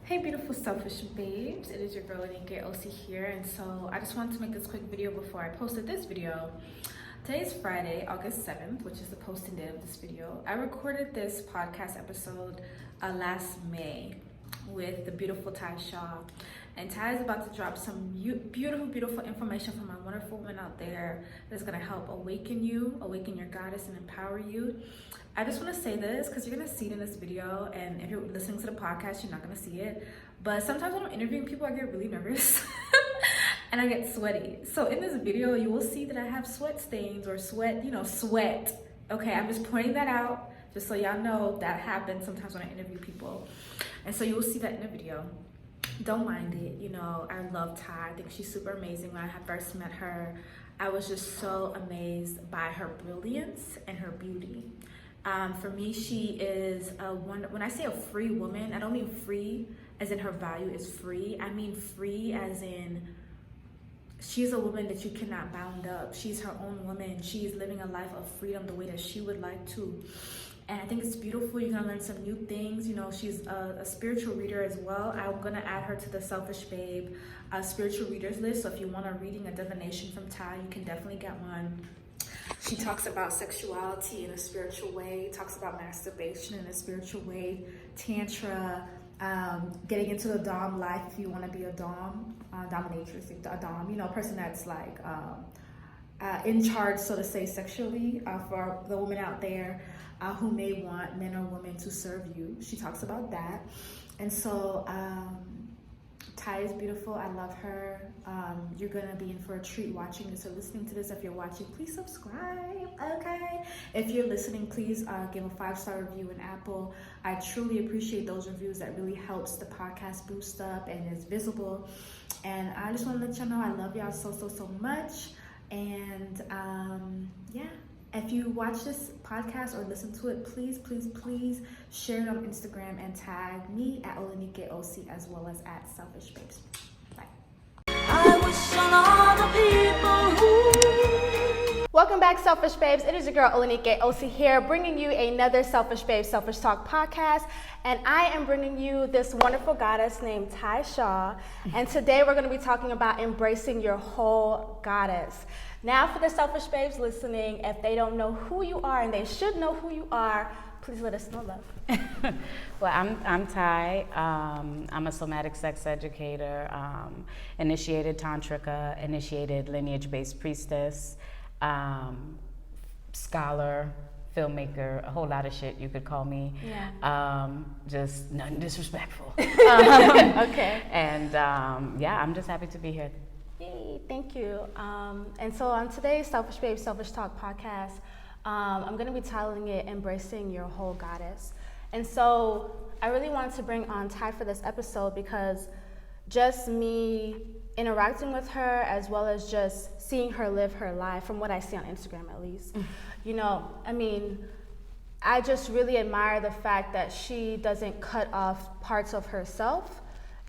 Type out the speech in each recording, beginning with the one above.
Hey beautiful selfish babes, it is your girl Untitled OC here, and so I just wanted to make this quick video before I posted this video. Today is Friday, August 7th, which is the posting date of this video. I recorded this podcast episode last May with the beautiful Ty Shaw, and Ty is about to drop some beautiful information from my wonderful women out there that's going to help awaken you, awaken your goddess, and empower you. I just want to say this because you're going to see it in this video, and if you're listening to the podcast, you're not going to see it. But sometimes when I'm interviewing people, I get really nervous and I get sweaty. So in this video, you will see that I have sweat stains or sweat. Okay, I'm just pointing that out just so y'all know that happens sometimes when I interview people. And so you will see that in the video. Don't mind it. I love Ty. I think she's super amazing. When I had first met her, I was just so amazed by her brilliance and her beauty. For me, she is when I say a free woman, I don't mean free as in her value is free. I mean free as in she's a woman that you cannot bound up. She's her own woman. She's living a life of freedom the way that she would like to. And I think it's beautiful. You're gonna learn some new things. She's a spiritual reader as well. I'm gonna add her to the Selfish Babe spiritual readers list. So if you want a reading, a divination from Ty, you can definitely get one. She talks about sexuality in a spiritual way, talks about masturbation in a spiritual way, Tantra, getting into the Domme life if you want to be a Domme, dominatrix, a Domme, a person that's like in charge, so to say, sexually, for the women out there who may want men or women to serve you. She talks about that. And so Ty is beautiful. I love her. You're gonna be in for a treat watching this or listening to this. If you're watching, please subscribe, okay? If you're listening, please give a 5-star review in Apple. I truly appreciate those reviews. That really helps the podcast boost up and is visible. And I just want to let y'all know I love y'all so much. And yeah. If you watch this podcast or listen to it, please share it on Instagram and tag me at OC as well as at Selfish Babes. Bye. I wish on all the people who... Welcome back, Selfish Babes. It is your girl OC here, bringing you another Selfish Babe Selfish Talk podcast. And I am bringing you this wonderful goddess named Ty Shaw. And today we're going to be talking about embracing your whole goddess. Now, for the Selfish Babes listening, if they don't know who you are, and they should know who you are, please let us know, love. Well, I'm Ty. I'm a Somatic Sex Educator, initiated Tantrika, initiated lineage-based priestess, scholar, filmmaker, a whole lot of shit you could call me. Yeah. Just nothing disrespectful. Okay. And yeah, I'm just happy to be here. Yay, thank you. And so on today's Selfish Babe Selfish Talk podcast, I'm going to be titling it Embracing Your Whole Goddess. And so I really wanted to bring on Ty for this episode because just me interacting with her as well as just seeing her live her life, from what I see on Instagram at least, I just really admire the fact that she doesn't cut off parts of herself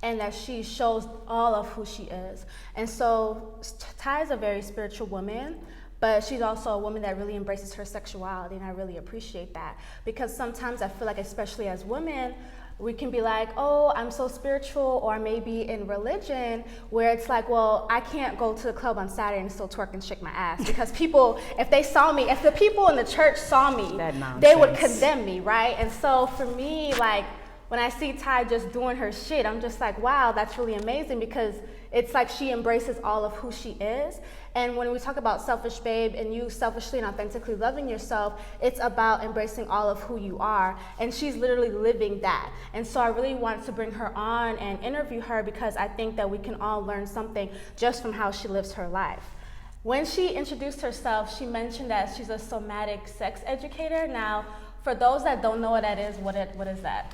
and that she shows all of who she is. And so Ty is a very spiritual woman, but she's also a woman that really embraces her sexuality, and I really appreciate that. Because sometimes I feel like, especially as women, we can be like, oh, I'm so spiritual, or maybe in religion, where it's like, well, I can't go to the club on Saturday and still twerk and shake my ass. Because people, if the people in the church saw me, they would condemn me, right? And so for me, like, when I see Ty just doing her shit, I'm just like, wow, that's really amazing, because it's like she embraces all of who she is. And when we talk about Selfish Babe and you selfishly and authentically loving yourself, it's about embracing all of who you are. And she's literally living that. And so I really wanted to bring her on and interview her because I think that we can all learn something just from how she lives her life. When she introduced herself, she mentioned that she's a Somatic Sex Educator. Now, for those that don't know what that is, what is that?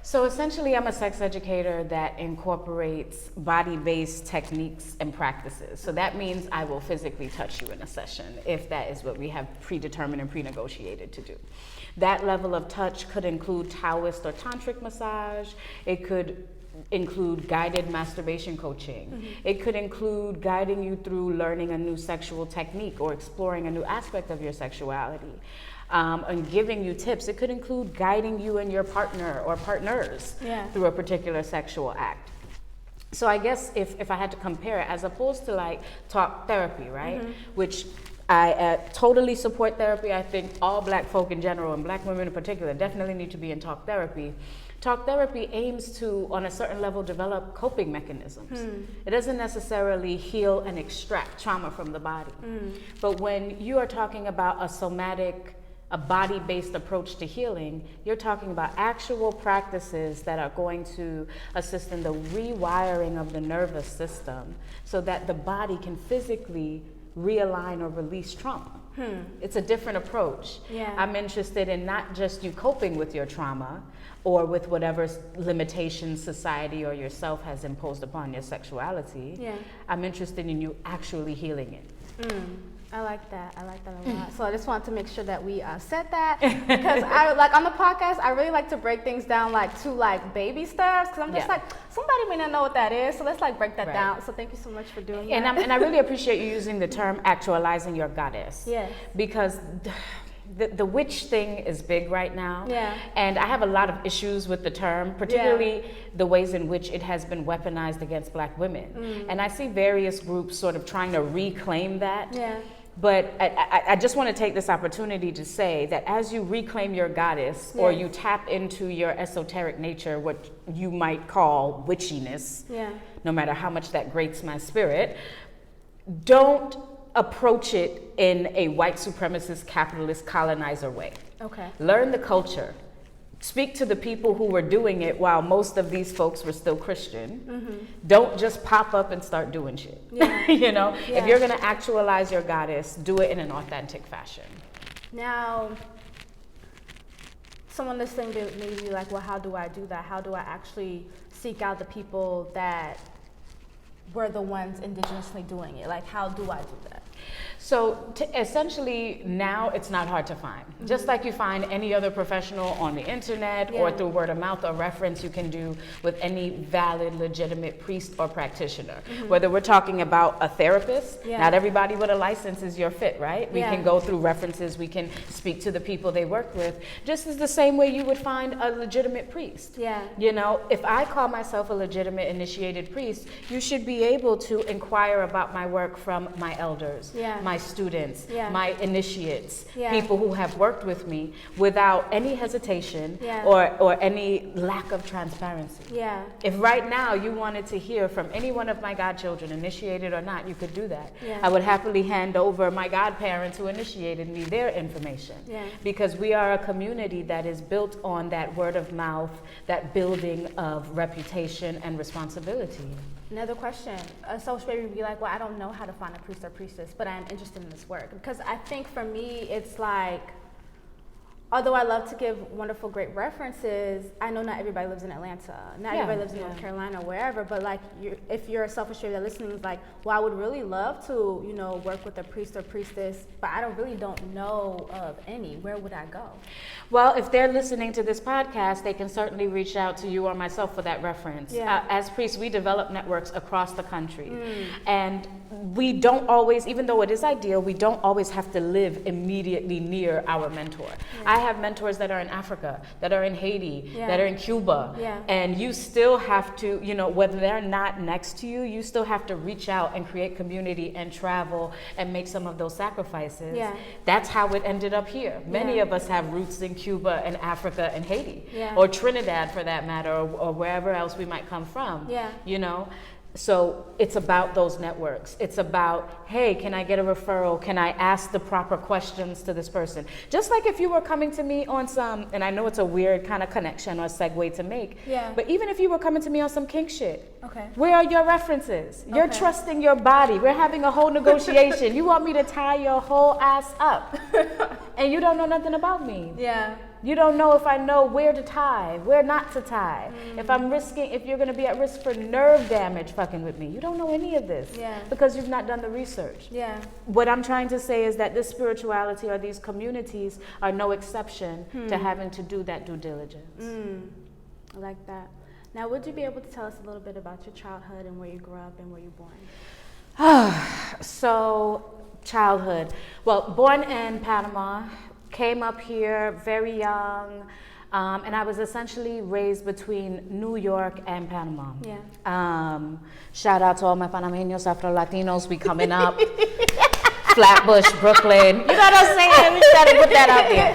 So essentially, I'm a sex educator that incorporates body-based techniques and practices. So that means I will physically touch you in a session if that is what we have predetermined and pre-negotiated to do. That level of touch could include Taoist or tantric massage. It could include guided masturbation coaching. Mm-hmm. It could include guiding you through learning a new sexual technique or exploring a new aspect of your sexuality. and giving you tips. It could include guiding you and your partner or partners through a particular sexual act. So I guess if I had to compare it, as opposed to like talk therapy, right? Which I totally support therapy. I think all Black folk in general, and Black women in particular, definitely need to be in talk therapy. Talk therapy aims to, on a certain level, develop coping mechanisms. It doesn't necessarily heal and extract trauma from the body. But when you are talking about a body-based approach to healing, you're talking about actual practices that are going to assist in the rewiring of the nervous system so that the body can physically realign or release trauma. It's a different approach. I'm interested in not just you coping with your trauma or with whatever limitations society or yourself has imposed upon your sexuality. I'm interested in you actually healing it. I like that a lot. So I just wanted to make sure that we said that, because I like on the podcast, I really like to break things down like to like baby steps, because I'm just like, somebody may not know what that is, so let's like break that down. So thank you so much for doing that. And I really appreciate you using the term actualizing your goddess. Because the witch thing is big right now. And I have a lot of issues with the term, particularly the ways in which it has been weaponized against Black women. And I see various groups sort of trying to reclaim that. But I just want to take this opportunity to say that as you reclaim your goddess, or you tap into your esoteric nature, what you might call witchiness, no matter how much that grates my spirit, don't approach it in a white supremacist, capitalist, colonizer way. Learn the culture. Speak to the people who were doing it while most of these folks were still Christian. Don't just pop up and start doing shit. You know, if you're gonna actualize your goddess, do it in an authentic fashion. Now, someone listening may be like, well, how do I do that? How do I actually seek out the people that were the ones indigenously doing it? Like, how do I do that? So essentially now it's not hard to find. Just like you find any other professional on the internet or through word of mouth or reference you can do with any valid, legitimate priest or practitioner. Whether we're talking about a therapist, not everybody with a license is your fit, right? We can go through references, we can speak to the people they work with, just as the same way you would find a legitimate priest. You know, if I call myself a legitimate initiated priest, you should be able to inquire about my work from my elders, my students, my initiates, people who have worked with me without any hesitation or any lack of transparency. If right now you wanted to hear from any one of my godchildren, initiated or not, you could do that. I would happily hand over my godparents who initiated me their information, because we are a community that is built on that word of mouth, that building of reputation and responsibility. Another question, a selfish baby would be like, well, I don't know how to find a priest or priestess, but I'm interested in this work. Because I think for me, it's like, although I love to give wonderful, great references, I know not everybody lives in Atlanta, not everybody lives in North Carolina, wherever, but like, if you're a selfish baby that listening is like, well, I would really love to, you know, work with a priest or priestess, but I don't know of any. Where would I go? Well, if they're listening to this podcast, they can certainly reach out to you or myself for that reference. As priests, we develop networks across the country. And we don't always, even though it is ideal, we don't always have to live immediately near our mentor. I have mentors that are in Africa, that are in Haiti, that are in Cuba. And you still have to, you know, whether they're not next to you, you still have to reach out and create community and travel and make some of those sacrifices. That's how it ended up here. Many of us have roots in Cuba and Africa and Haiti, or Trinidad for that matter, or wherever else we might come from, you know? So it's about those networks. It's about, hey, can I get a referral? Can I ask the proper questions to this person? Just like if you were coming to me on some, and I know it's a weird kind of connection or segue to make, but even if you were coming to me on some kink shit, where are your references? You're trusting your body. We're having a whole negotiation. You want me to tie your whole ass up, and you don't know nothing about me. You don't know if I know where to tie, where not to tie. If you're gonna be at risk for nerve damage fucking with me. You don't know any of this because you've not done the research. What I'm trying to say is that this spirituality or these communities are no exception to having to do that due diligence. I like that. Now, would you be able to tell us a little bit about your childhood and where you grew up and where you were born? So, childhood. Well, born in Panama, came up here very young, and I was essentially raised between New York and Panama. Yeah. Shout out to all my Panameños, Afro-Latinos, we coming up. Flatbush, Brooklyn, you know what I'm saying? We gotta put that out there.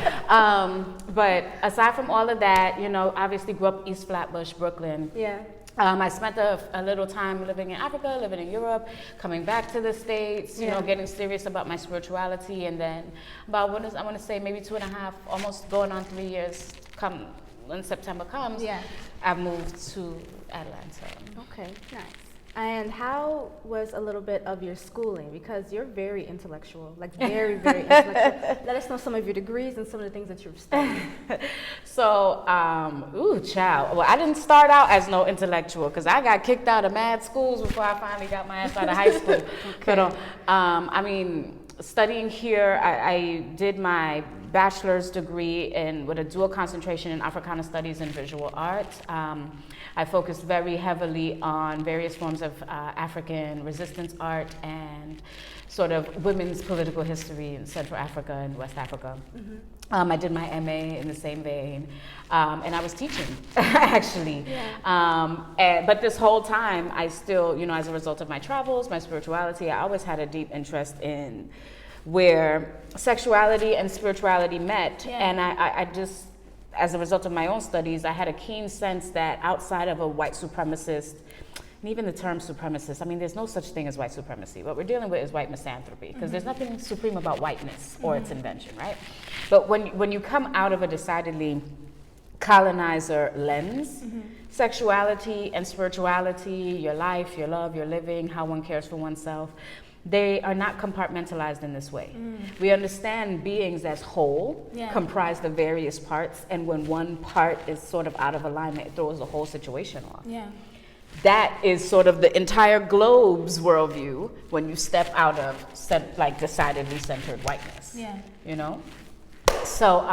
But aside from all of that, you know, obviously grew up East Flatbush, Brooklyn. Yeah. I spent a little time living in Africa, living in Europe, coming back to the States, you know, getting serious about my spirituality. And then about, I want to say maybe 2.5, almost going on 3 years, when September comes, I moved to Atlanta. Okay, nice. And how was a little bit of your schooling? Because you're very intellectual, like very, very intellectual. Let us know some of your degrees and some of the things that you've studied. So, child. Well, I didn't start out as no intellectual because I got kicked out of mad schools before I finally got my ass out of high school. But, I mean, studying here, I did my bachelor's degree with a dual concentration in Africana Studies and Visual Arts. I focused very heavily on various forms of African resistance art and sort of women's political history in Central Africa and West Africa. I did my MA in the same vein, and I was teaching, actually. But this whole time, I still, you know, as a result of my travels, my spirituality, I always had a deep interest in where sexuality and spirituality met. And I just, as a result of my own studies, I had a keen sense that outside of a white supremacist, and even the term supremacist, I mean, there's no such thing as white supremacy. What we're dealing with is white misanthropy, because there's nothing supreme about whiteness or its invention, right? But when you come out of a decidedly colonizer lens, sexuality and spirituality, your life, your love, your living, how one cares for oneself, they are not compartmentalized in this way. We understand beings as whole, comprised of various parts, and when one part is sort of out of alignment, it throws the whole situation off. That is sort of the entire globe's worldview when you step out of like decidedly centered whiteness. You know? So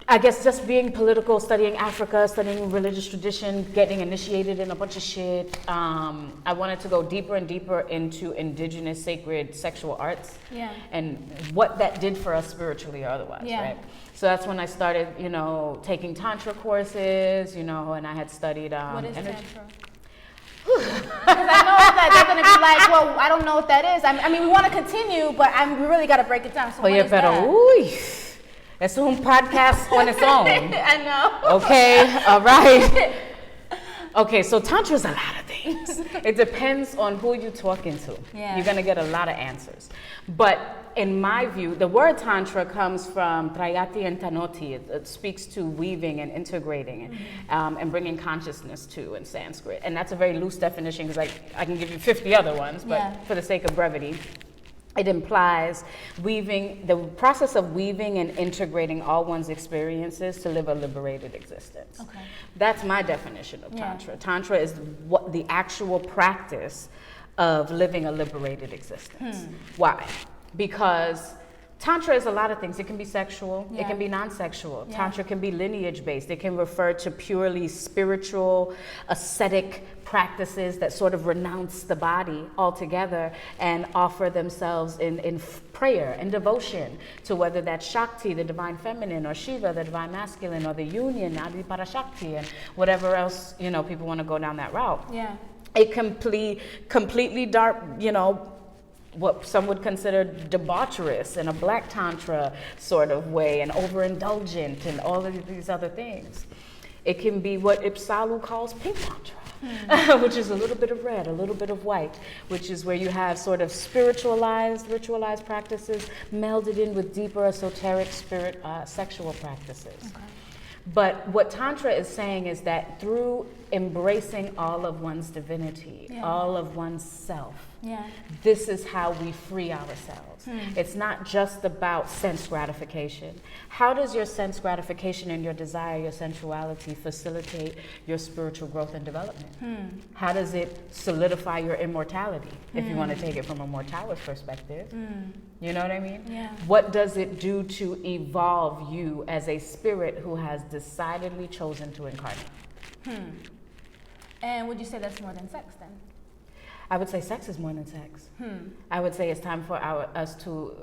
I guess just being political, studying Africa, studying religious tradition, getting initiated in a bunch of shit. I wanted to go deeper and deeper into indigenous sacred sexual arts and what that did for us spiritually or otherwise, right? So that's when I started, you know, taking Tantra courses, you know, and I had studied what is energy. Tantra? Because I know that they're going to be like, well, I don't know what that is. I mean, we want to continue, but we really got to break it down. So what is that? It's un podcast on its own. I know. Okay, all right. Okay, so Tantra is a lot of things. It depends on who you're talking to. You're going to get a lot of answers. But in my view, the word Tantra comes from Trayati and Tanoti. It speaks to weaving and integrating and bringing consciousness to in Sanskrit. And that's a very loose definition because I can give you 50 other ones, but for the sake of brevity, it implies weaving, the process of weaving and integrating all one's experiences to live a liberated existence. That's my definition of Tantra. Tantra is what the actual practice of living a liberated existence. Why? Because Tantra is a lot of things. It can be sexual, it can be non-sexual. Tantra can be lineage-based. It can refer to purely spiritual, ascetic practices that sort of renounce the body altogether and offer themselves in prayer and devotion to whether that's Shakti, the divine feminine, or Shiva, the divine masculine, or the union, Adi Parashakti, and whatever else, you know, people want to go down that route. It completely dark, you know, what some would consider debaucherous in a black tantra sort of way, and overindulgent and all of these other things. It can be what Ipsalu calls pink tantra, which is a little bit of red, a little bit of white, which is where you have sort of spiritualized, ritualized practices melded in with deeper esoteric sexual practices. But what Tantra is saying is that through embracing all of one's divinity, all of one's self, this is how we free ourselves. It's not just about sense gratification. How does your sense gratification and your desire, your sensuality, facilitate your spiritual growth and development? How does it solidify your immortality, if you want to take it from a more Taoist perspective? You know what I mean? What does it do to evolve you as a spirit who has decidedly chosen to incarnate? And would you say that's more than sex then? I would say sex is more than sex. I would say it's time for us to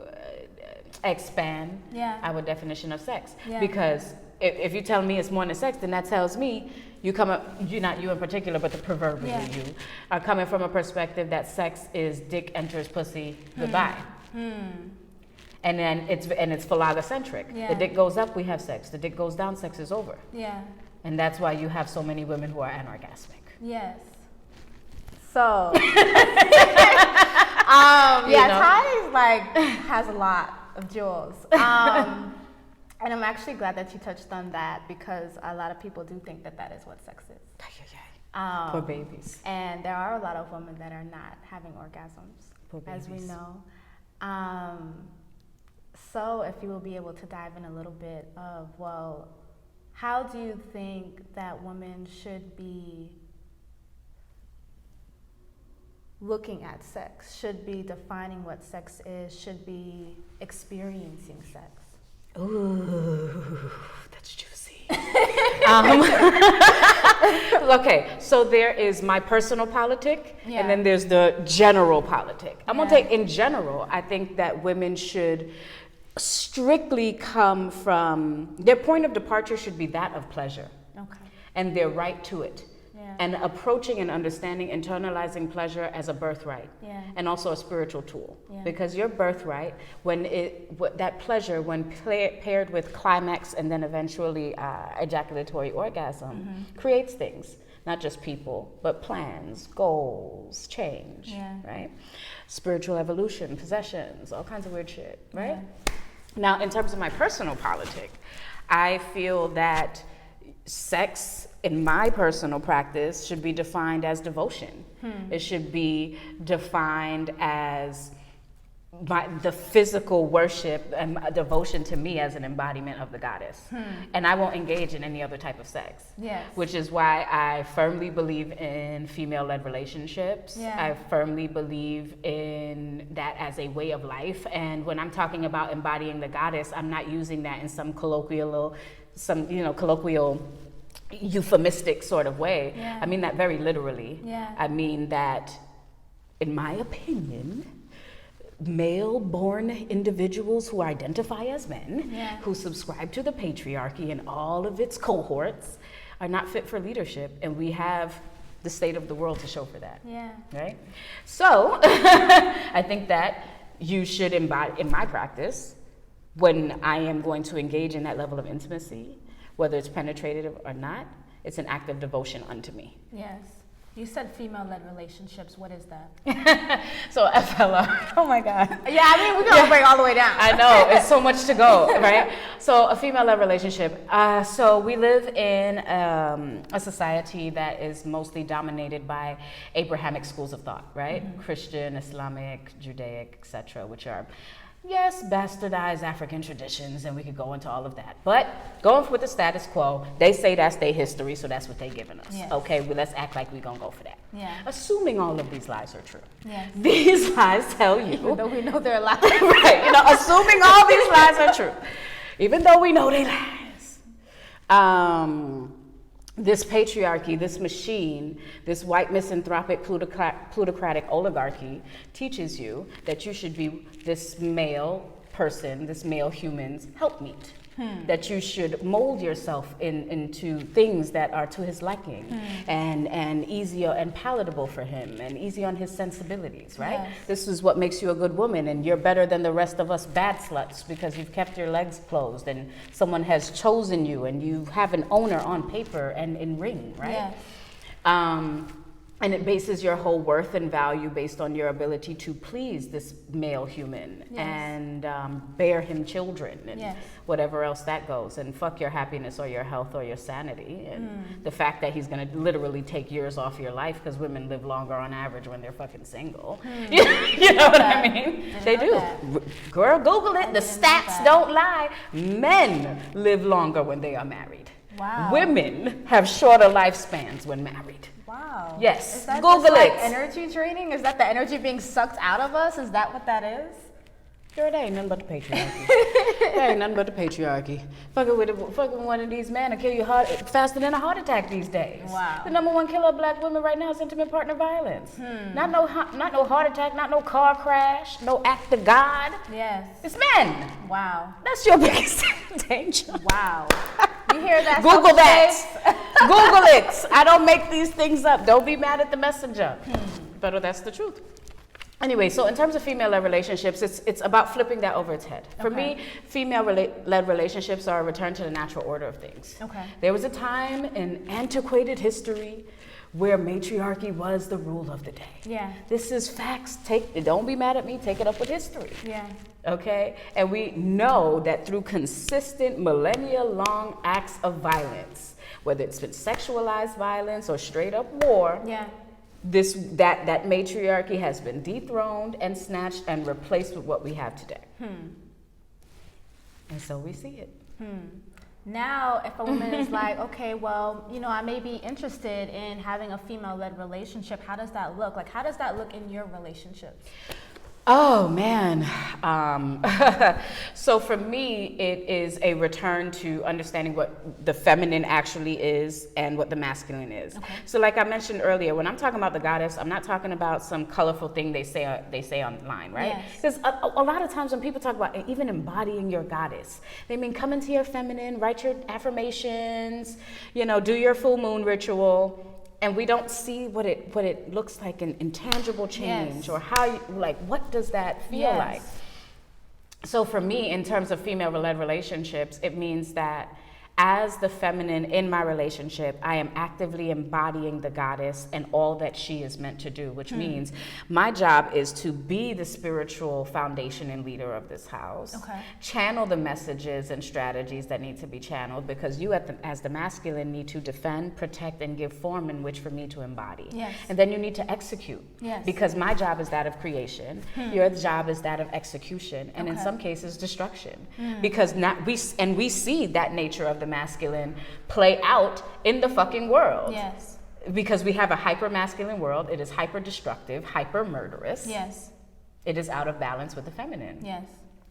expand Yeah. our definition of sex. Yeah. Because if you tell me it's more than sex, then that tells me you come up, you not you in particular, but the proverbial Yeah. you are coming from a perspective that sex is dick enters pussy, goodbye. And then it's phallogocentric. Yeah. The dick goes up, we have sex. The dick goes down, sex is over. Yeah. And that's why you have so many women who are anorgasmic. Yes. So, You yeah, know? Ty is like has a lot of jewels. And I'm actually glad that you touched on that because a lot of people do think that that is what sex is. Poor babies. And there are a lot of women that are not having orgasms, Poor as we babies. know. So if you will be able to dive in a little bit of, well, how do you think that women should be looking at sex, should be defining what sex is, should be experiencing sex? Ooh, that's juicy. Okay, so there is my personal politic, Yeah. and then there's the general politic. I'm gonna Yeah. take in general. I think that women should strictly come from their point of departure should be that of pleasure, Okay. and their right to it, Yeah. and approaching and understanding, internalizing pleasure as a birthright. Yeah. And also a spiritual tool, Yeah. because your birthright, that pleasure, when paired with climax and then eventually ejaculatory orgasm, creates things, not just people, but plans, goals, change, Yeah. right? Spiritual evolution, possessions, all kinds of weird shit, right? Yeah. Now, in terms of my personal politic, I feel that sex in my personal practice should be defined as devotion. It should be defined as the physical worship and devotion to me as an embodiment of the goddess. And I won't engage in any other type of sex. Yes. Which is why I firmly believe in female-led relationships. Yeah. I firmly believe in that as a way of life. And when I'm talking about embodying the goddess, I'm not using that in some colloquial euphemistic sort of way. Yeah. I mean that very literally. Yeah. I mean that, in my opinion, male-born individuals who identify as men, Yeah. who subscribe to the patriarchy and all of its cohorts, are not fit for leadership, and we have the state of the world to show for that. Yeah. Right? So, I think that you should embody, in my practice, when I am going to engage in that level of intimacy, whether it's penetrative or not, it's an act of devotion unto me. Yes. You said female-led relationships. What is that? So FLR, oh my God. Yeah, I mean, we're going to break all the way down. I know, it's so much to go, right? So a female-led relationship. So we live in a society that is mostly dominated by Abrahamic schools of thought, right? Christian, Islamic, Judaic, etc., which are, yes, bastardized African traditions, and we could go into all of that. But going with the status quo, they say that's their history, so that's what they're giving us. Yes. Okay, well, let's act like we're going to go for that. Yeah. Assuming all of these lies are true. Yes. These lies tell you. Even though we know they're alive. Right, assuming all these lies are true. Even though we know they lies. This patriarchy, this machine, this white misanthropic plutocratic oligarchy teaches you that you should be this male person, this male human's helpmeet. That you should mold yourself into things that are to his liking and easier and palatable for him and easy on his sensibilities, right? Yes. This is what makes you a good woman, and you're better than the rest of us bad sluts because you've kept your legs closed and someone has chosen you and you have an owner on paper and in ring, right? Yes. And it bases your whole worth and value based on your ability to please this male human Yes. and bear him children and Yes. whatever else that goes, and fuck your happiness or your health or your sanity. And the fact that he's going to literally take years off your life, because women live longer on average when they're fucking single. You know what I mean? They know do. that. Girl, Google it. The didn't know stats that. don't lie. Men live longer when they are married. Wow. Women have shorter lifespans when married. Wow. Yes. Is that Google just like it. energy draining? Is that the energy being sucked out of us? Is that what that is? Girl, that ain't nothing but the patriarchy. That ain't nothing but the patriarchy. Fucking with one of these men will kill you faster than a heart attack these days. Wow. The #1 killer of black women right now is intimate partner violence. Not no heart attack, not no car crash, no act of God. Yes. It's men. Wow. That's your biggest danger. Wow. You hear that? Google that. Selfish Google it. I don't make these things up. Don't be mad at the messenger. But that's the truth. Anyway, so in terms of female-led relationships, it's about flipping that over its head. For me, female-led relationships are a return to the natural order of things. Okay. There was a time in antiquated history where matriarchy was the rule of the day. Yeah. This is facts. Don't be mad at me. Take it up with history. Yeah. Okay? And we know that through consistent millennia-long acts of violence, whether it's been sexualized violence or straight up war, Yeah. that matriarchy has been dethroned and snatched and replaced with what we have today. And so we see it. Now, if a woman is like, okay, well, I may be interested in having a female-led relationship, how does that look? Like, how does that look in your relationships? Oh man. So for me, it is a return to understanding what the feminine actually is and what the masculine is. Okay. So like I mentioned earlier, when I'm talking about the goddess, I'm not talking about some colorful thing they say online, right? Yes. Because a lot of times when people talk about even embodying your goddess, they mean come into your feminine, write your affirmations, do your full moon ritual. And we don't see what it looks like in intangible change, Yes. or what does that feel Yes. like? So for me, in terms of female-led relationships, it means that as the feminine in my relationship, I am actively embodying the goddess and all that she is meant to do, which means my job is to be the spiritual foundation and leader of this house. Okay. Channel the messages and strategies that need to be channeled, because you as the masculine need to defend, protect, and give form in which for me to embody. Yes. And then you need to execute. Yes. Because my job is that of creation. Your job is that of execution, and in Okay. some cases destruction. Because we see that nature of the masculine play out in the fucking world. Yes. Because we have a hyper masculine world. It is hyper destructive, hyper murderous. Yes. It is out of balance with the feminine. Yes.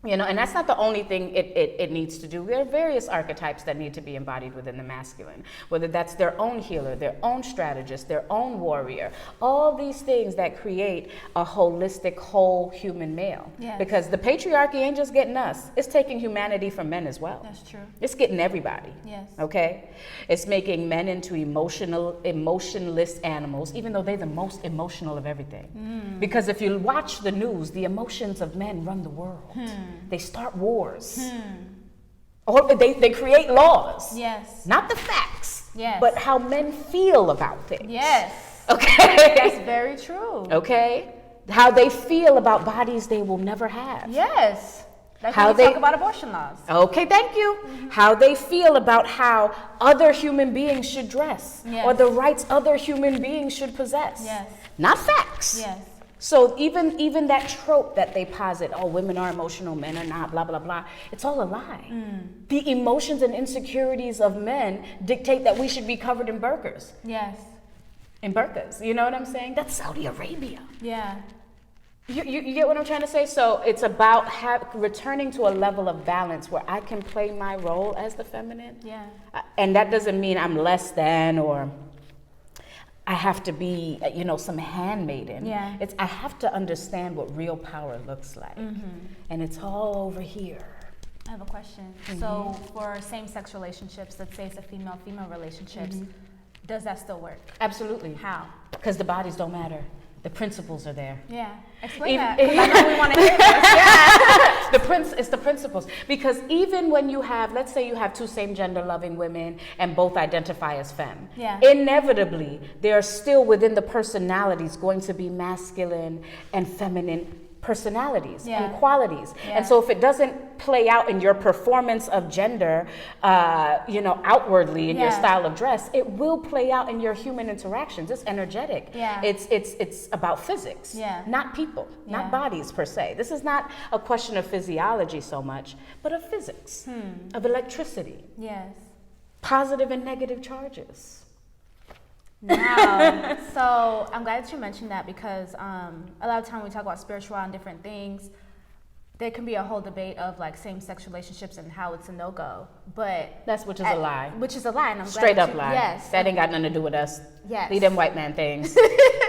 And that's not the only thing it needs to do. There are various archetypes that need to be embodied within the masculine, whether that's their own healer, their own strategist, their own warrior, all these things that create a holistic, whole human male. Yes. Because the patriarchy ain't just getting us, it's taking humanity from men as well. That's true. It's getting everybody. Yes. Okay? It's making men into emotionless animals, even though they're the most emotional of everything. Because if you watch the news, the emotions of men run the world. They start wars. Or they create laws. Yes. Not the facts, Yes. but how men feel about things. Yes. Okay? That's very true. Okay? How they feel about bodies they will never have. Yes. That's How when we they- talk about abortion laws. Okay, thank you. How they feel about how other human beings should dress, Yes. or the rights other human beings should possess. Yes. Not facts. Yes. So even that trope that they posit, oh, women are emotional, men are not, blah, blah, blah, it's all a lie. The emotions and insecurities of men dictate that we should be covered in burqas. Yes. In burqas, you know what I'm saying? That's Saudi Arabia. Yeah. You get what I'm trying to say? So it's about returning to a level of balance where I can play my role as the feminine. Yeah. And that doesn't mean I'm less than, or I have to be, some handmaiden. Yeah. It's I have to understand what real power looks like. And it's all over here. I have a question. So for same-sex relationships, let's say it's a female-female relationships, does that still work? Absolutely. How? Because the bodies don't matter. The principles are there. Yeah. Explain Even- that. 'Cause I know we want to hear this. It's the principles. Because even when you have, let's say you have two same gender loving women and both identify as femme, Yeah. inevitably there are still within the personalities going to be masculine and feminine personalities Yeah. and qualities. Yeah. And so if it doesn't play out in your performance of gender, outwardly in your Yeah. style of dress, it will play out in your human interactions. It's energetic. Yeah. It's about physics, Yeah. not people, Yeah. not bodies per se. This is not a question of physiology so much, but of physics, of electricity, Yes. positive and negative charges. Now, so I'm glad that you mentioned that because a lot of time we talk about spiritual and different things. there can be a whole debate of like same-sex relationships and how it's a no-go, but which is a lie. Which is a lie, and I'm Straight glad up lie. Yes, That ain't got nothing to do with us. Yes. Leave them white man things.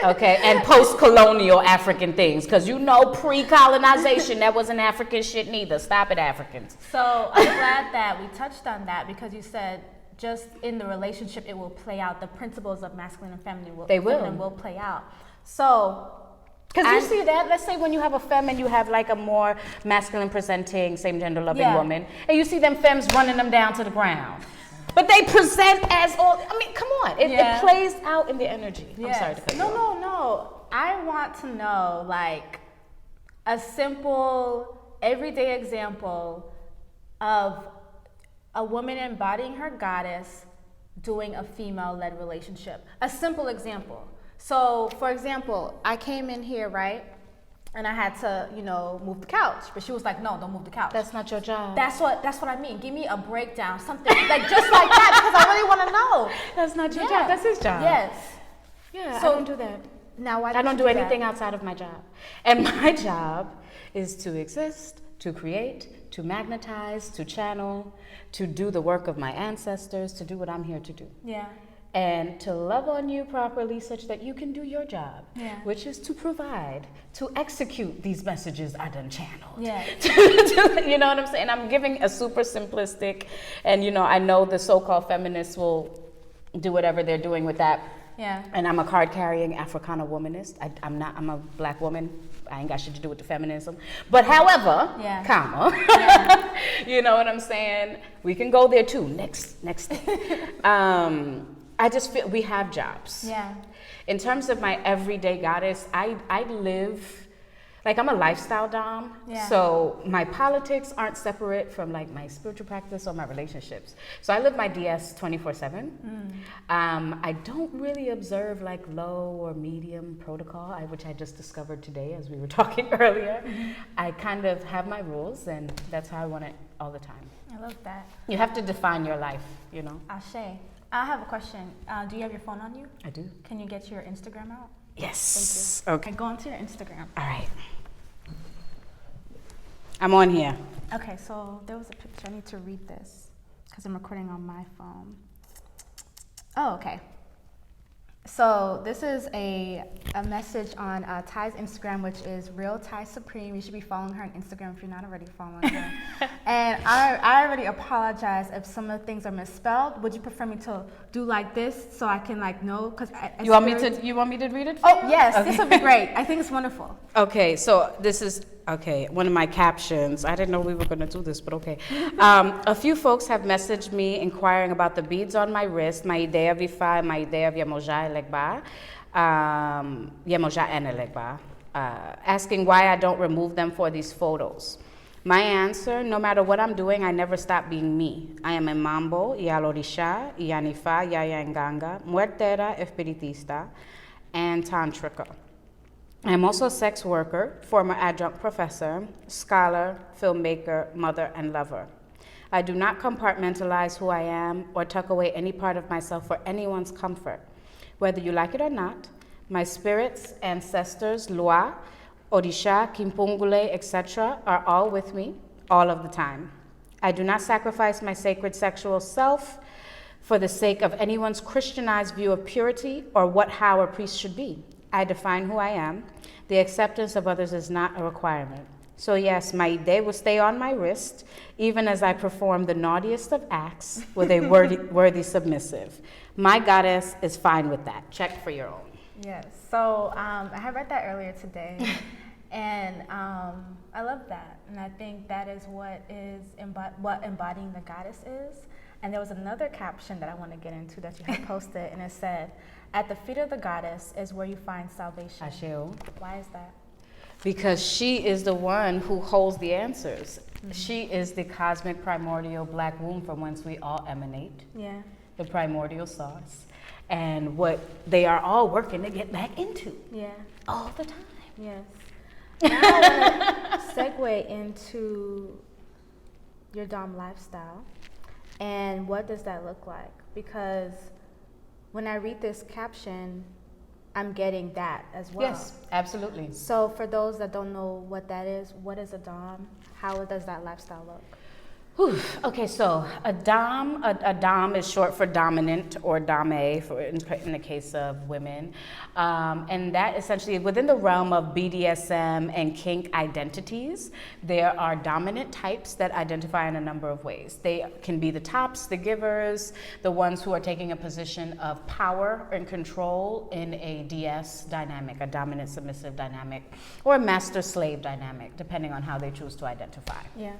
Okay, and post-colonial African things, because you know pre-colonization, that wasn't African shit neither. Stop it, Africans. So I'm glad that we touched on that, because you said just in the relationship it will play out. The principles of masculine and feminine will play out. So, because you see that, let's say when you have a femme and you have like a more masculine presenting, same gender loving woman, and you see them femmes running them down to the ground. But they present as all, I mean, come on. It plays out in the energy. Yes. I'm sorry to cut you off. No. I want to know like a simple, everyday example of a woman embodying her goddess doing a female-led relationship. A simple example. So, for example, I came in here, right? And I had to, move the couch. But she was like, no, don't move the couch. That's not your job. That's what I mean. Give me a breakdown, something like just like that, because I really want to know. That's not your job. That's his job. Yes. Yeah, So I don't do that. Now, why I don't do that? anything outside of my job. And my job is to exist, to create, to magnetize, to channel, to do the work of my ancestors, to do what I'm here to do. Yeah. And to love on you properly such that you can do your job, which is to provide, to execute these messages I done channeled. Yeah. You know what I'm saying? I'm giving a super simplistic, and I know the so-called feminists will do whatever they're doing with that. Yeah. And I'm a card-carrying Africana womanist. I'm a black woman. I ain't got shit to do with the feminism. But however, comma, you know what I'm saying? We can go there too. Next thing. I just feel we have jobs. Yeah. In terms of my everyday goddess, I live, like I'm a lifestyle dom. Yeah. So my politics aren't separate from like my spiritual practice or my relationships. So I live my DS 24/7. I don't really observe like low or medium protocol, which I just discovered today as we were talking earlier. I kind of have my rules, and that's how I want it all the time. I love that. You have to define your life, Ashe. I have a question. Do you have your phone on you? I do. Can you get your Instagram out? Yes. Thank you. Okay. Go onto your Instagram. All right. I'm on here. Okay, so there was a picture. I need to read this because I'm recording on my phone. Oh, okay. So this is a message on Ty's Instagram, which is Real Ty Supreme. You should be following her on Instagram if you're not already following her. And I already apologize if some of the things are misspelled. Would you prefer me to do like this so I can like know? Because you want me to read it? Oh yes, okay. This would be great. I think it's wonderful. Okay, so this is one of my captions. I didn't know we were going to do this, but okay. A few folks have messaged me inquiring about the beads on my wrist, my idea vifa, my idea vyamoja elegba, vyamoja enelegba, asking why I don't remove them for these photos. My answer, no matter what I'm doing, I never stop being me. I am a mambo, yalorisha, yanifa, yayanganga, muertera, espiritista, and tantrika. I am also a sex worker, former adjunct professor, scholar, filmmaker, mother, and lover. I do not compartmentalize who I am or tuck away any part of myself for anyone's comfort. Whether you like it or not, my spirits, ancestors, Lua, Odisha, Kimpungule, etc. are all with me, all of the time. I do not sacrifice my sacred sexual self for the sake of anyone's Christianized view of purity or how a priest should be. I define who I am. The acceptance of others is not a requirement. So yes, my day will stay on my wrist, even as I perform the naughtiest of acts with a worthy submissive. My goddess is fine with that. Check for your own. Yes. So I had read that earlier today, and I love that, and I think that is what embodying the goddess is. And there was another caption that I want to get into that you had posted, and it said, "At the feet of the goddess is where you find salvation." Asheo. Why is that? Because she is the one who holds the answers. Mm-hmm. She is the cosmic primordial black womb from whence we all emanate. Yeah. The primordial source. And what they are all working to get back into. Yeah. All the time. Yes. Now I want to segue into your Domme lifestyle. And what does that look like? Because when I read this caption, I'm getting that as well. Yes, absolutely. So for those that don't know what that is, what is a Dom? How does that lifestyle look? Whew. Okay, so a dom is short for dominant or Domme in the case of women. And that essentially, within the realm of BDSM and kink identities, there are dominant types that identify in a number of ways. They can be the tops, the givers, the ones who are taking a position of power and control in a DS dynamic, a dominant submissive dynamic, or a master slave dynamic, depending on how they choose to identify. Yeah.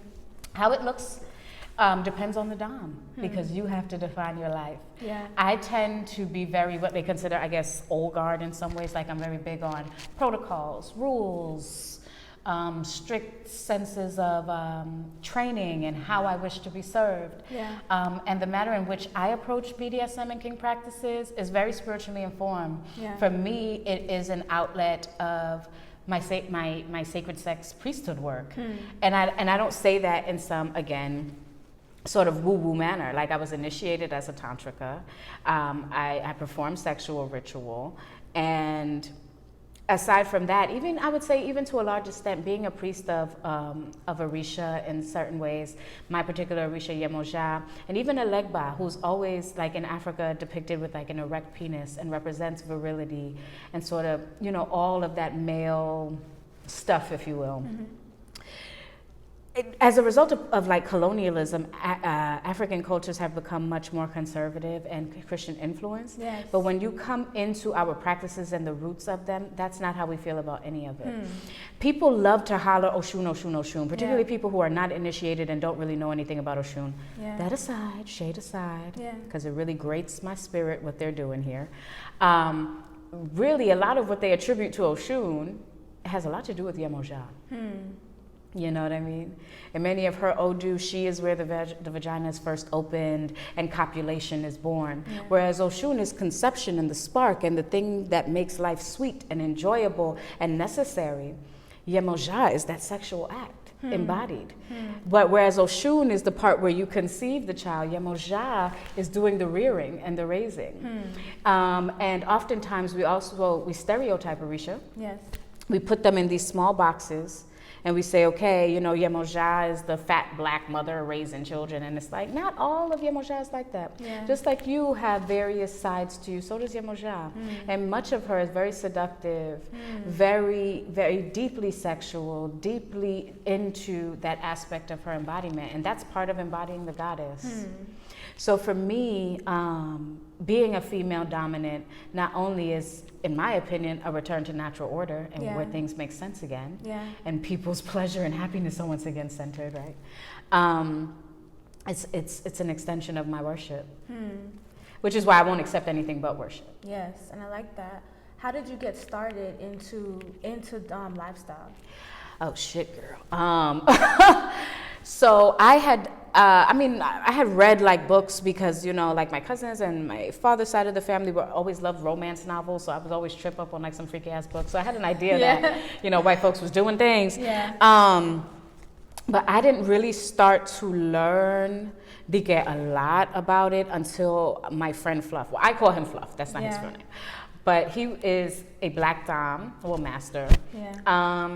How it looks depends on the dom, because you have to define your life. Yeah. I tend to be very, what they consider, I guess, old guard in some ways. Like, I'm very big on protocols, rules, strict senses of training and how I wish to be served. Yeah. And the manner in which I approach BDSM and kink practices is very spiritually informed. Yeah. For me, it is an outlet of my sacred sex priesthood work. And I don't say that in some, again, sort of woo-woo manner. Like, I was initiated as a Tantrika. I perform sexual ritual. And aside from that, even, I would say, even to a large extent, being a priest of Orisha in certain ways, my particular Orisha Yemoja, and even a Legba, who's always, like, in Africa depicted with, like, an erect penis and represents virility and sort of, you know, all of that male stuff, if you will. As a result of like colonialism, African cultures have become much more conservative and Christian influenced. Yes. But when you come into our practices and the roots of them, that's not how we feel about any of it. People love to holler Oshun, Oshun, Oshun, particularly people who are not initiated and don't really know anything about Oshun. Yeah. That aside, shade aside, Yeah. because it really grates my spirit what they're doing here. Really, a lot of what they attribute to Oshun has a lot to do with Yemoja. You know what I mean? In many of her Odu, she is where the vagina is first opened and copulation is born. Yeah. Whereas Oshun is conception and the spark and the thing that makes life sweet and enjoyable and necessary. Yemoja is that sexual act embodied. But whereas Oshun is the part where you conceive the child, Yemoja is doing the rearing and the raising. And oftentimes we stereotype Orisha. Yes. We put them in these small boxes. And we say, okay, you know, Yemoja is the fat black mother raising children. And it's like, not all of Yemoja is like that. Yeah. Just like you have various sides to you, so does Yemoja. And much of her is very seductive, very, very deeply sexual, deeply into that aspect of her embodiment. And that's part of embodying the goddess. So for me, being a female dominant not only is, in my opinion, a return to natural order and where things make sense again, and people's pleasure and happiness are once again centered, right? It's an extension of my worship, which is why I won't accept anything but worship. Yes, and I like that. How did you get started into Dom lifestyle? Oh shit, girl. So I had, I had read like books because, you know, like my cousins and my father's side of the family always loved romance novels. So I was always trip up on like some freaky ass books. So I had an idea that, you know, white folks was doing things. Yeah. But I didn't really start to learn a lot about it until my friend Fluff. Well, I call him Fluff. That's not his real name. But he is a black dom, or master. Yeah.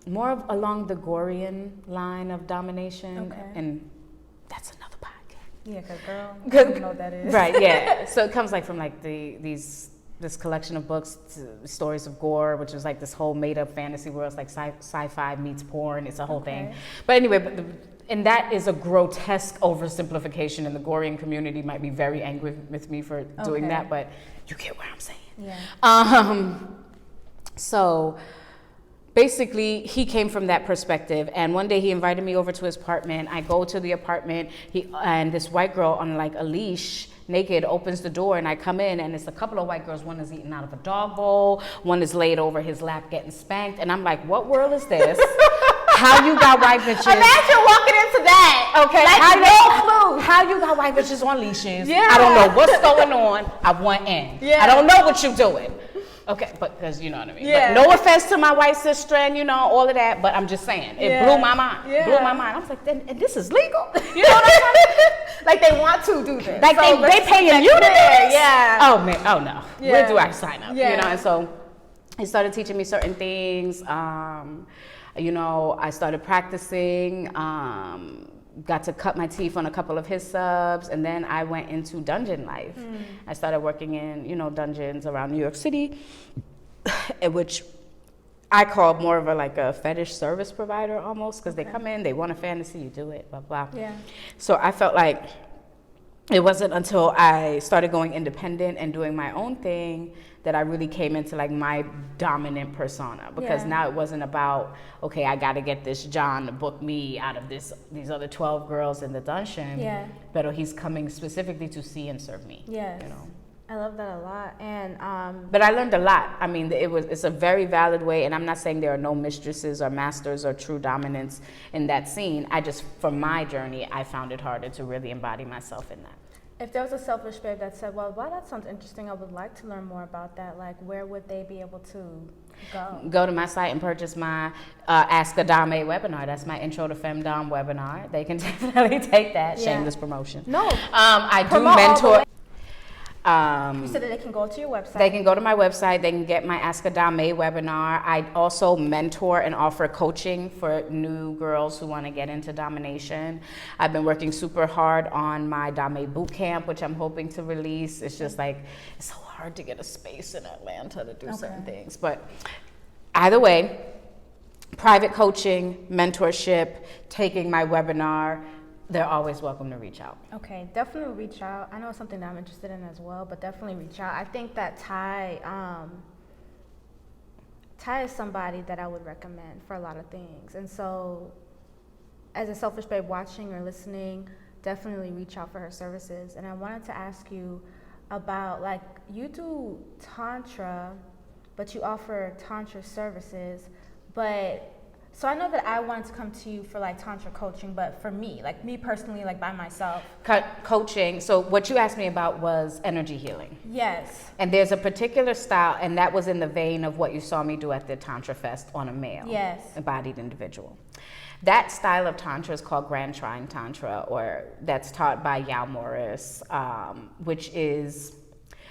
More of along the Gorian line of domination, Okay. and that's another podcast. Yeah, because girl, I don't know what that is. Right, yeah. So it comes like from like this collection of books, stories of gore, which is like this whole made-up fantasy world. It's like sci-fi meets porn. It's a whole thing. But anyway, and that is a grotesque oversimplification, and the Gorian community might be very angry with me for doing that, but you get what I'm saying. Yeah. So basically, he came from that perspective, and one day he invited me over to his apartment. I go to the apartment, and this white girl on like a leash, naked, opens the door, and I come in, and it's a couple of white girls. One is eating out of a dog bowl, one is laid over his lap getting spanked, and I'm like, what world is this? How you got white bitches? Imagine walking into that. Okay, Like, how you got white bitches on leashes? Yeah. I don't know what's going on. I want in. Yeah. I don't know what you're doing. Okay, but because you know what I mean. Yeah. But no offense to my white sister and you know all of that, but I'm just saying it blew my mind. Yeah. Blew my mind. I was like, and this is legal. You know what I'm saying? Like they want to do this. Like So they paying you to do this? Yeah. Oh man. Oh no. Yeah. Where do I sign up? Yeah. You know. And so he started teaching me certain things. You know, I started practicing. Got to cut my teeth on a couple of his subs, and then I went into dungeon life. I started working in, you know, dungeons around New York City, which I call more of a fetish service provider almost, because they come in, they want a fantasy, you do it, blah, blah. Yeah. So I felt like it wasn't until I started going independent and doing my own thing that I really came into like my dominant persona, because now it wasn't about, okay, I got to get this John to book me out of these other 12 girls in the dungeon. Yeah. But he's coming specifically to see and serve me. Yes. You know. I love that a lot. And But I learned a lot. I mean, it's a very valid way, and I'm not saying there are no mistresses or masters or true dominants in that scene. I just, from my journey, I found it harder to really embody myself in that. if there was a selfish babe that said, well, wow, that sounds interesting, I would like to learn more about that, like where would they be able to go? Go to my site and purchase my Ask a Domme webinar. That's my Intro to Femdom webinar. They can definitely take that. Shameless promotion. No. I do Promote all the mentor. way. You said that they can go to your website. They can go to my website. They can get my Ask a Domme webinar. I also mentor and offer coaching for new girls who want to get into domination. I've been working super hard on my Domme boot camp, which I'm hoping to release. It's just like, it's so hard to get a space in Atlanta to do certain things. But either way, private coaching, mentorship, taking my webinar, they're always welcome to reach out. Okay, definitely reach out. I know it's something that I'm interested in as well, but definitely reach out. I think that Ty is somebody that I would recommend for a lot of things. And so as a selfish babe watching or listening, definitely reach out for her services. And I wanted to ask you about, like, you do Tantra, but you offer Tantra services, but so I know that I wanted to come to you for like Tantra coaching, but for me, like me personally, like by myself. Coaching, so what you asked me about was energy healing. Yes. And there's a particular style, and that was in the vein of what you saw me do at the Tantra Fest on a male, embodied individual. That style of Tantra is called Grand Trine Tantra, or that's taught by Yao Morris, which is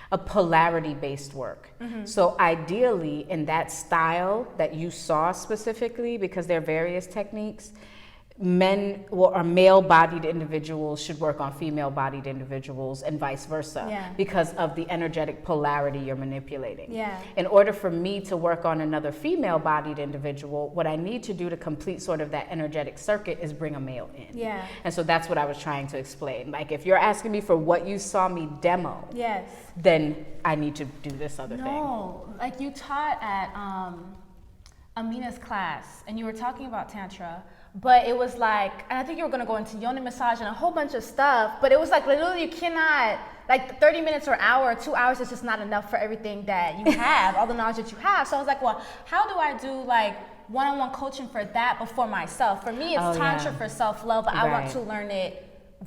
a polarity-based work. So ideally, in that style that you saw specifically, because there are various techniques, men or male-bodied individuals should work on female-bodied individuals and vice versa, because of the energetic polarity you're manipulating. In order for me to work on another female-bodied individual, what I need to do to complete sort of that energetic circuit is bring a male in. And so that's what I was trying to explain. Like, if you're asking me for what you saw me demo, then I need to do this other thing. No, like you taught at Amina's class, and you were talking about Tantra, but it was like, and I think you were gonna go into yoni massage and a whole bunch of stuff, but it was like literally you cannot, like 30 minutes or an hour or 2 hours is just not enough for everything that you have, all the knowledge that you have. So I was like, well, how do I do like one-on-one coaching for that, but for myself? For me, it's Tantra for self-love, but I want to learn it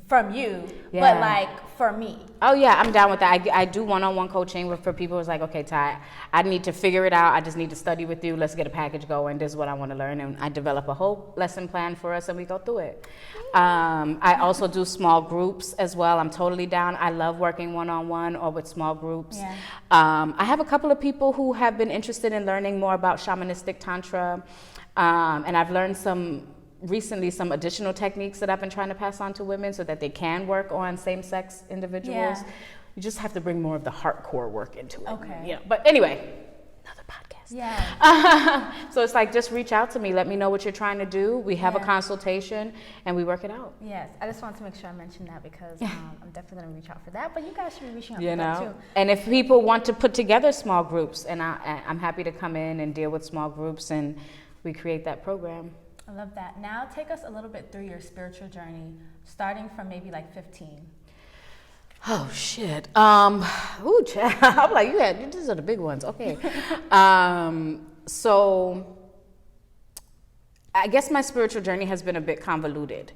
from you, but like for me. Oh yeah, I'm down with that. I do one-on-one coaching for people who's like, okay, Ty, I need to figure it out. I just need to study with you. Let's get a package going. This is what I want to learn. And I develop a whole lesson plan for us and we go through it. I also do small groups as well. I'm totally down. I love working one-on-one or with small groups. I have a couple of people who have been interested in learning more about shamanistic Tantra. And I've learned recently some additional techniques that I've been trying to pass on to women so that they can work on same-sex individuals. You just have to bring more of the hardcore work into it. Yeah. But anyway, another podcast. So it's like, just reach out to me. Let me know what you're trying to do. We have a consultation and we work it out. Yes, I just wanted to make sure I mentioned that because I'm definitely going to reach out for that. But you guys should be reaching out for that too. And if people want to put together small groups, and I'm happy to come in and deal with small groups, and we create that program. I love that. Now take us a little bit through your spiritual journey, starting from maybe like 15. Oh shit. I'm like, these are the big ones. Okay. So I guess my spiritual journey has been a bit convoluted.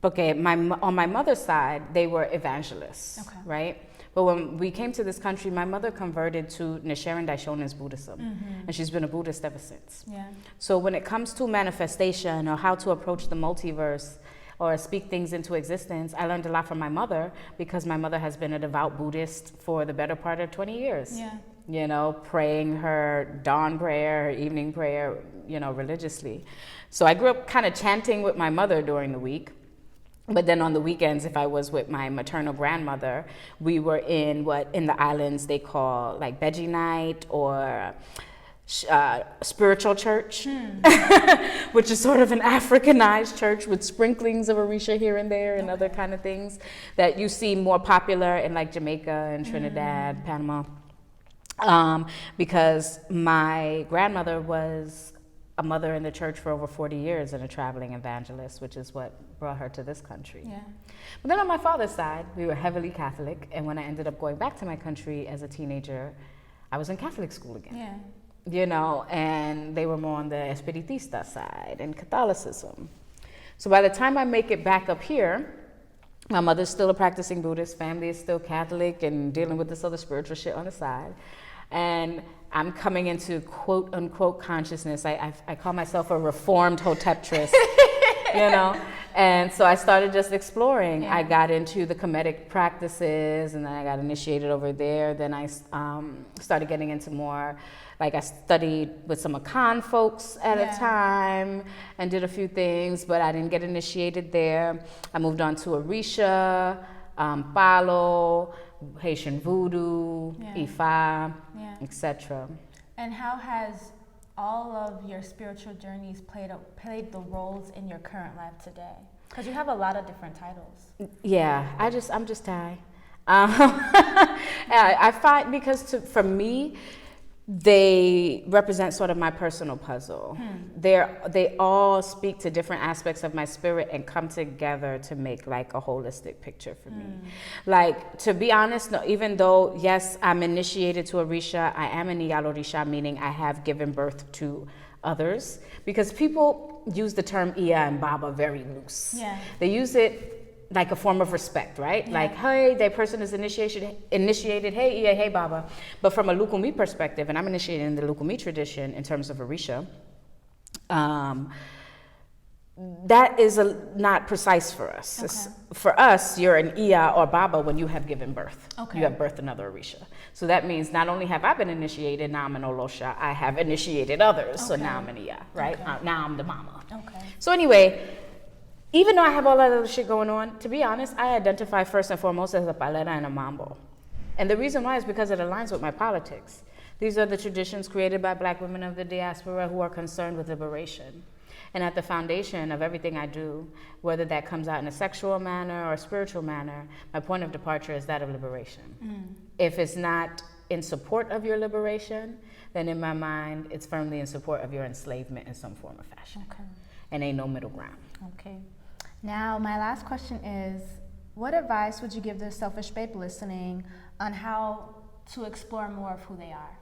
Okay, on my mother's side, they were evangelists, right? But when we came to this country, my mother converted to Nichiren Daishonin's Buddhism, and she's been a Buddhist ever since. Yeah. So when it comes to manifestation or how to approach the multiverse or speak things into existence, I learned a lot from my mother because my mother has been a devout Buddhist for the better part of 20 years. Yeah. You know, praying her dawn prayer, her evening prayer, you know, religiously. So I grew up kind of chanting with my mother during the week. But then on the weekends, if I was with my maternal grandmother, we were in what in the islands they call like veggie night or spiritual church, which is sort of an Africanized church with sprinklings of Orisha here and there and other kind of things that you see more popular in like Jamaica and Trinidad, Panama. Because my grandmother was a mother in the church for over 40 years and a traveling evangelist, which is what brought her to this country. Yeah. But then on my father's side, we were heavily Catholic, and when I ended up going back to my country as a teenager, I was in Catholic school again. Yeah. You know, and they were more on the Espiritista side and Catholicism. So by the time I make it back up here, my mother's still a practicing Buddhist, family is still Catholic and dealing with this other spiritual shit on the side. And I'm coming into quote unquote consciousness. I call myself a reformed hoteptress, you know? And so I started just exploring. Yeah. I got into the Kemetic practices and then I got initiated over there. Then I started getting into more, like I studied with some Akan folks at a time and did a few things, but I didn't get initiated there. I moved on to Orisha, Palo, Haitian Voodoo, Ifa, etc. And how has all of your spiritual journeys played the roles in your current life today? Because you have a lot of different titles. Yeah, I'm just Thai. I find because for me, they represent sort of my personal puzzle. They all speak to different aspects of my spirit and come together to make like a holistic picture for me. Like, to be honest, no, even though, yes, I'm initiated to Orisha, I am an Iyalo Orisha, meaning I have given birth to others, because people use the term Iya and Baba very loose. Yeah. They use it like a form of respect, right? Like, hey, that person is initiated, hey, Iya, hey, Baba. But from a Lukumi perspective, and I'm initiated in the Lukumi tradition in terms of Orisha, that is not precise for us. Okay. For us, you're an Iya or Baba when you have given birth. Okay. You have birthed another Orisha. So that means not only have I been initiated, now I'm an Olosha, I have initiated others, so now I'm an Iya, right? Okay. Now I'm the Mama. Okay. So anyway, even though I have all that other shit going on, to be honest, I identify first and foremost as a paleta and a mambo. And the reason why is because it aligns with my politics. These are the traditions created by Black women of the diaspora who are concerned with liberation. And at the foundation of everything I do, whether that comes out in a sexual manner or a spiritual manner, my point of departure is that of liberation. If it's not in support of your liberation, then in my mind, it's firmly in support of your enslavement in some form or fashion. Okay. And ain't no middle ground. Okay. Now, my last question is, what advice would you give the selfish babe listening on how to explore more of who they are?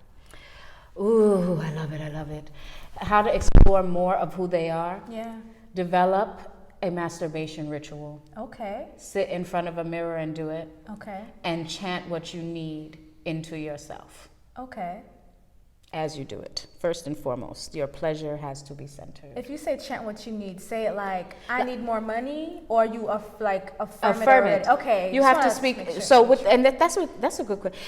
Ooh, I love it, I love it. How to explore more of who they are. Yeah. Develop a masturbation ritual. Okay. Sit in front of a mirror and do it. Okay. And chant what you need into yourself Okay. as you do it. First and foremost, your pleasure has to be centered. If you say chant what you need, say it like, I need more money, or you affirm it Affirm already? it. Okay. You just have to wanna speak. make sure. So that's a good question.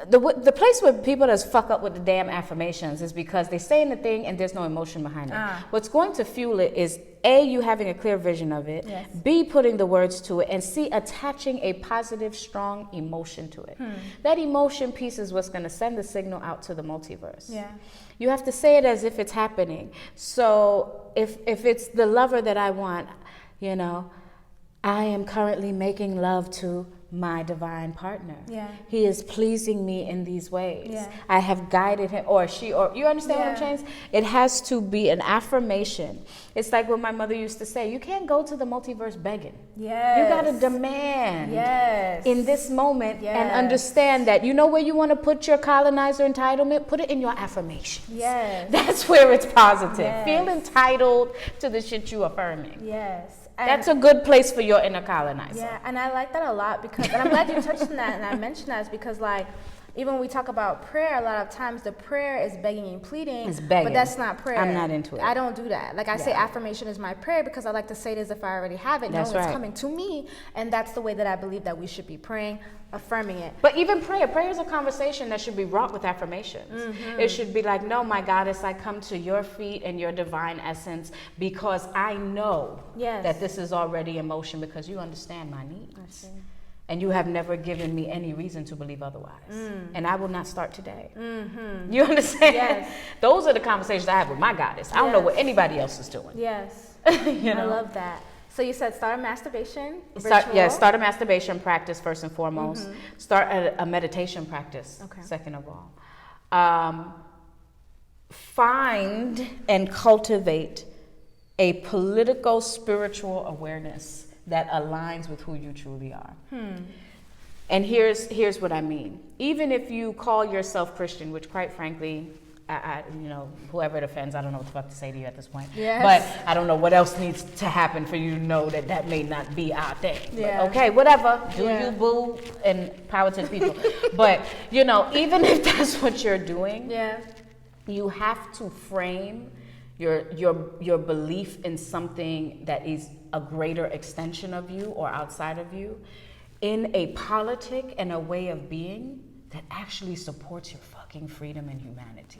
The place where people just fuck up with the damn affirmations is because they say the thing and there's no emotion behind it. What's going to fuel it is A, you having a clear vision of it. Yes. B, putting the words to it, and C, attaching a positive, strong emotion to it. That emotion piece is what's going to send the signal out to the multiverse. Yeah. You have to say it as if it's happening. So if it's the lover that I want, you know, I am currently making love to my divine partner. Yeah. He is pleasing me in these ways. Yeah. I have guided him, or she, or you understand what I'm saying? It has to be an affirmation. It's like what my mother used to say, you can't go to the multiverse begging. Yes. You gotta demand in this moment and understand that, you know where you wanna put your colonizer entitlement? Put it in your affirmations. Yes. That's where it's positive. Yes. Feel entitled to the shit you affirming. Yes. That's a good place for your inner colonizer. Yeah, and I like that a lot because, and I'm glad you touched on that and I mentioned that is because like, even when we talk about prayer, a lot of times the prayer is begging and pleading. It's begging. But that's not prayer. I'm not into it. I don't do that. Like I say affirmation is my prayer because I like to say it as if I already have it. That's knowing right. It's coming to me. And that's the way that I believe that we should be praying, affirming it. But even prayer is a conversation that should be wrought with affirmations. Mm-hmm. It should be like, no, my goddess, I come to your feet and your divine essence because I know that this is already in motion because you understand my needs. I see. And you have never given me any reason to believe otherwise. And I will not start today. Mm-hmm. You understand? Yes. Those are the conversations I have with my goddess. I don't know what anybody else is doing. Yes. You know? I love that. So you said start a masturbation ritual. Start a masturbation practice first and foremost. Start a meditation practice second of all. Find and cultivate a political spiritual awareness that aligns with who you truly are. And here's what I mean. Even if you call yourself Christian, which quite frankly, I whoever it offends, I don't know what the fuck to say to you at this point. Yes. But I don't know what else needs to happen for you to know that that may not be our thing. Yeah. But okay, whatever. Do you, boo, and power to the people. But, even if that's what you're doing, you have to frame your belief in something that is a greater extension of you or outside of you in a politic and a way of being that actually supports your fucking freedom and humanity.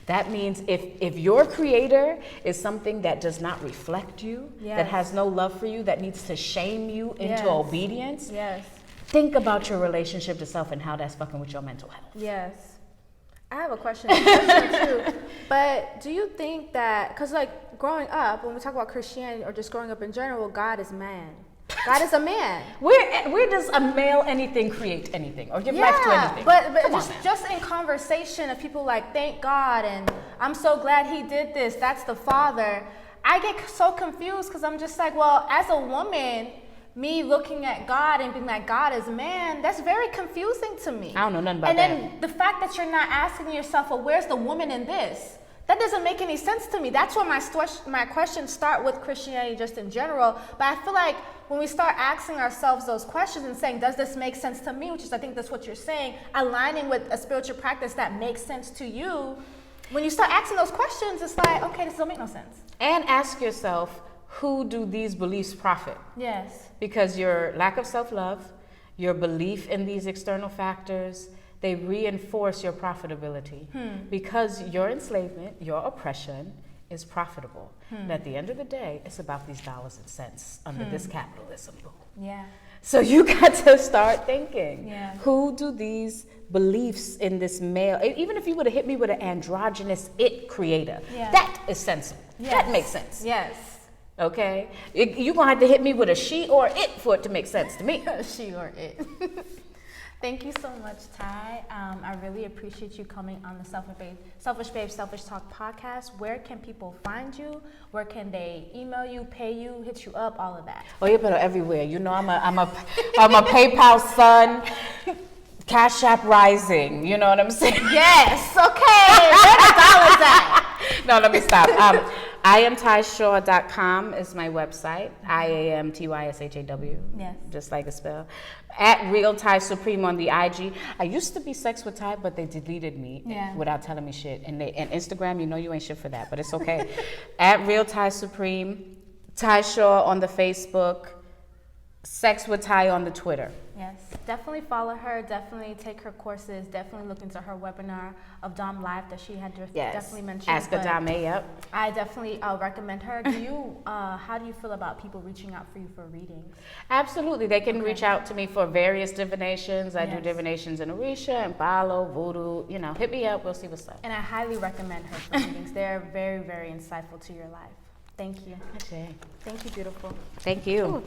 That means if your creator is something that does not reflect you, that has no love for you, that needs to shame you into obedience, think about your relationship to self and how that's fucking with your mental health. Yes. I have a question too. But do you think that, because like growing up, when we talk about Christianity or just growing up in general, God is man. God is a man. Where does a male anything create anything or give life to anything? But just in conversation of people like, thank God and I'm so glad he did this, that's the Father. I get so confused because I'm just like, well, as a woman, me looking at God and being like, God is man, that's very confusing to me. I don't know nothing about that. And then the fact that you're not asking yourself, well, where's the woman in this? That doesn't make any sense to me. That's where my questions start with Christianity just in general. But I feel like when we start asking ourselves those questions and saying, does this make sense to me? Which is, I think that's what you're saying, aligning with a spiritual practice that makes sense to you. When you start asking those questions, it's like, okay, this don't make no sense. And ask yourself, who do these beliefs profit? Yes. Because your lack of self-love, your belief in these external factors, they reinforce your profitability. Because your enslavement, your oppression is profitable. And at the end of the day, it's about these dollars and cents under this capitalism. Yeah. So you got to start thinking, who do these beliefs in this male, even if you would have hit me with an androgynous it creator, that is sensible. That makes sense. Yes. Okay? You're going to have to hit me with a she or it for it to make sense to me. She or it. Thank you so much, Ty. I really appreciate you coming on the Selfish Babe, Selfish Talk podcast. Where can people find you? Where can they email you, pay you, hit you up, all of that? Oh, you better everywhere. I'm a PayPal son. Cash App rising. You know what I'm saying? Yes. Okay. Where the dollars at? No, let me stop. IamTyShaw.com is my website. IamTyShaw. Yes. Just like a spell. At Real Ty Supreme on the IG. I used to be Sex with Ty, but they deleted me without telling me shit. And Instagram, you ain't shit for that, but it's okay. At Real Ty Supreme, Ty Shaw on the Facebook, Sex with Ty on the Twitter. Yes, definitely follow her, definitely take her courses, definitely look into her webinar of Domme Live that she had definitely mentioned. Ask a Domme, yep. I definitely recommend her. How do you feel about people reaching out for you for readings? Absolutely, they can reach out to me for various divinations. I do divinations in Orisha and Balo, Voodoo, hit me up, we'll see what's up. And I highly recommend her for readings. They're very, very insightful to your life. Thank you. Okay. Thank you, beautiful. Thank you. Ooh.